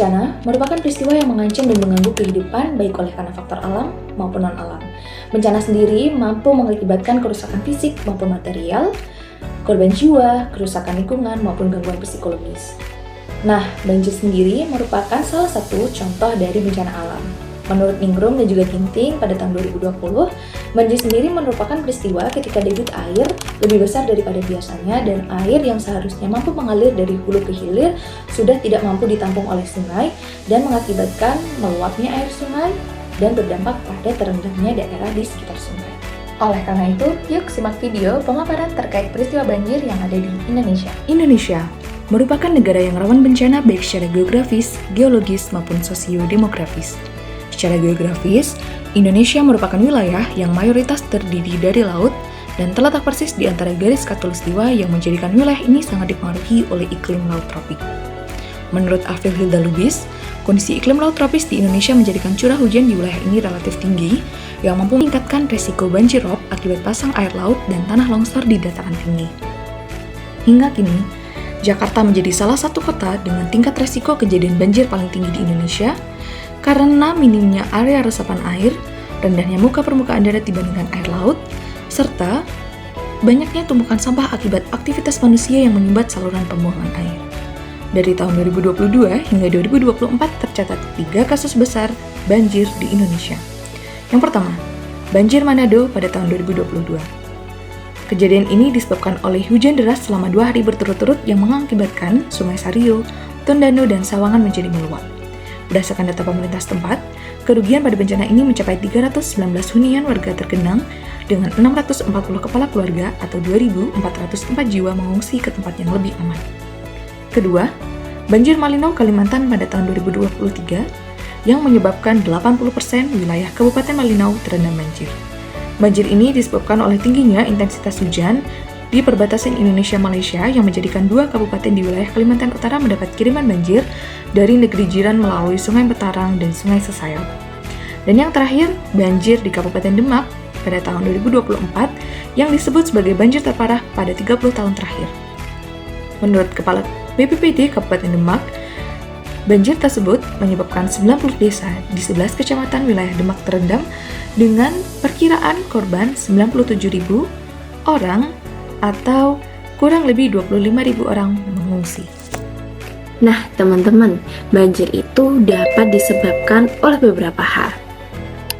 Bencana merupakan peristiwa yang mengancam dan mengganggu kehidupan baik oleh karena faktor alam maupun non-alam. Bencana sendiri mampu mengakibatkan kerusakan fisik maupun material, korban jiwa, kerusakan lingkungan maupun gangguan psikologis. Nah, banjir sendiri merupakan salah satu contoh dari bencana alam. Menurut Ningrum dan juga Ginting pada tahun 2020, banjir sendiri merupakan peristiwa ketika debit air lebih besar daripada biasanya dan air yang seharusnya mampu mengalir dari hulu ke hilir sudah tidak mampu ditampung oleh sungai dan mengakibatkan meluapnya air sungai dan berdampak pada terendamnya daerah di sekitar sungai. Oleh karena itu, yuk simak video pemaparan terkait peristiwa banjir yang ada di Indonesia. Indonesia merupakan negara yang rawan bencana baik secara geografis, geologis, maupun sosio-demografis. Secara geografis, Indonesia merupakan wilayah yang mayoritas terdiri dari laut dan terletak persis di antara garis khatulistiwa yang menjadikan wilayah ini sangat dipengaruhi oleh iklim laut tropik. Menurut Avril Hilda Lubis, kondisi iklim laut tropis di Indonesia menjadikan curah hujan di wilayah ini relatif tinggi yang mampu meningkatkan resiko banjir rob akibat pasang air laut dan tanah longsor di dataran tinggi. Hingga kini, Jakarta menjadi salah satu kota dengan tingkat resiko kejadian banjir paling tinggi di Indonesia karena minimnya area resapan air, rendahnya muka permukaan darat dibandingkan air laut, serta banyaknya tumpukan sampah akibat aktivitas manusia yang menyumbat saluran pembuangan air. Dari tahun 2022 hingga 2024 tercatat 3 kasus besar banjir di Indonesia. Yang pertama, banjir Manado pada tahun 2022. Kejadian ini disebabkan oleh hujan deras selama 2 hari berturut-turut yang mengakibatkan Sungai Sario, Tondano, dan Sawangan menjadi meluap. Berdasarkan data pemerintah setempat, kerugian pada bencana ini mencapai 319 hunian warga tergenang dengan 640 kepala keluarga atau 2.404 jiwa mengungsi ke tempat yang lebih aman. Kedua, banjir Malino, Kalimantan pada tahun 2023 yang menyebabkan 80% wilayah Kabupaten Malino terendam banjir. Banjir ini disebabkan oleh tingginya intensitas hujan di perbatasan Indonesia-Malaysia yang menjadikan 2 kabupaten di wilayah Kalimantan Utara mendapat kiriman banjir dari negeri jiran melalui Sungai Betarang dan Sungai Sesayau. Dan yang terakhir, banjir di Kabupaten Demak pada tahun 2024 yang disebut sebagai banjir terparah pada 30 tahun terakhir. Menurut Kepala BPBD Kabupaten Demak, banjir tersebut menyebabkan 90 desa di 11 kecamatan wilayah Demak terendam dengan perkiraan korban 97.000 orang atau kurang lebih 25.000 orang mengungsi. Nah, teman-teman, banjir itu dapat disebabkan oleh beberapa hal.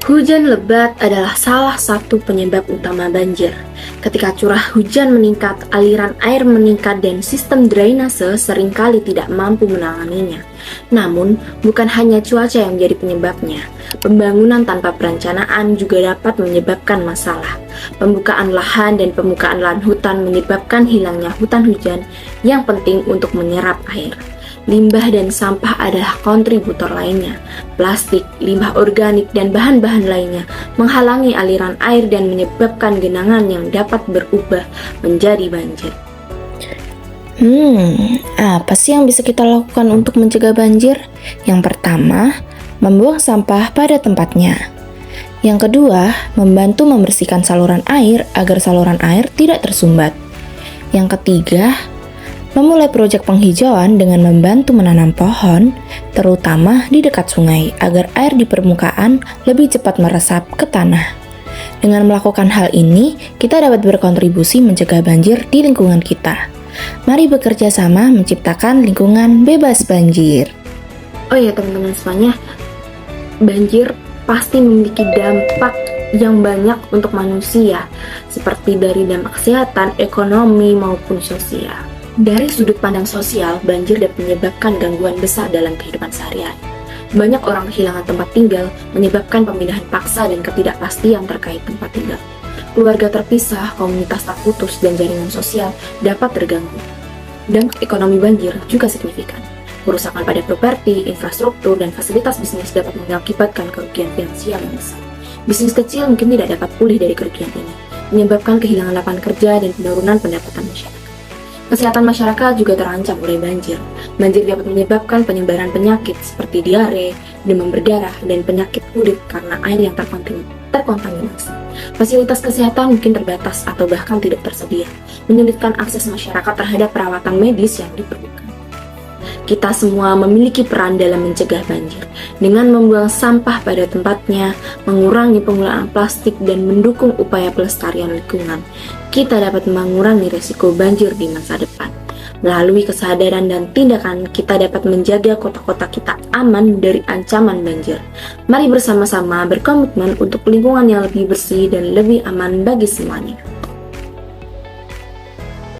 Hujan lebat adalah salah satu penyebab utama banjir. Ketika curah hujan meningkat, aliran air meningkat dan sistem drainase seringkali tidak mampu menanganinya. Namun, bukan hanya cuaca yang menjadi penyebabnya. Pembangunan tanpa perencanaan juga dapat menyebabkan masalah. Pembukaan lahan dan pembukaan lahan hutan menyebabkan hilangnya hutan hujan yang penting untuk menyerap air. Limbah dan sampah adalah kontributor lainnya. Plastik, limbah organik, dan bahan-bahan lainnya menghalangi aliran air dan menyebabkan genangan yang dapat berubah menjadi banjir. Apa sih yang bisa kita lakukan untuk mencegah banjir? Yang pertama, membuang sampah pada tempatnya. Yang kedua, membantu membersihkan saluran air agar saluran air tidak tersumbat. Yang ketiga, memulai proyek penghijauan dengan membantu menanam pohon, terutama di dekat sungai, agar air di permukaan lebih cepat meresap ke tanah. Dengan melakukan hal ini, kita dapat berkontribusi mencegah banjir di lingkungan kita. Mari bekerja sama menciptakan lingkungan bebas banjir. Oh ya teman-teman semuanya, banjir pasti memiliki dampak yang banyak untuk manusia, seperti dari dampak kesehatan, ekonomi, maupun sosial. Dari sudut pandang sosial, banjir dapat menyebabkan gangguan besar dalam kehidupan sehari-hari. Banyak orang kehilangan tempat tinggal, menyebabkan pemindahan paksa dan ketidakpastian terkait tempat tinggal. Keluarga terpisah, komunitas terputus, dan jaringan sosial dapat terganggu. Dampak ekonomi banjir juga signifikan. Kerusakan pada properti, infrastruktur, dan fasilitas bisnis dapat mengakibatkan kerugian finansial yang besar. Bisnis kecil mungkin tidak dapat pulih dari kerugian ini, menyebabkan kehilangan lapangan kerja dan penurunan pendapatan masyarakat. Kesehatan masyarakat juga terancam oleh banjir. Banjir dapat menyebabkan penyebaran penyakit seperti diare, demam berdarah, dan penyakit kulit karena air yang terkontaminasi. Fasilitas kesehatan mungkin terbatas atau bahkan tidak tersedia, menyulitkan akses masyarakat terhadap perawatan medis yang diperlukan. Kita semua memiliki peran dalam mencegah banjir. Dengan membuang sampah pada tempatnya, mengurangi penggunaan plastik, dan mendukung upaya pelestarian lingkungan, kita dapat mengurangi risiko banjir di masa depan. Melalui kesadaran dan tindakan, kita dapat menjaga kota-kota kita aman dari ancaman banjir. Mari bersama-sama berkomitmen untuk lingkungan yang lebih bersih dan lebih aman bagi semuanya.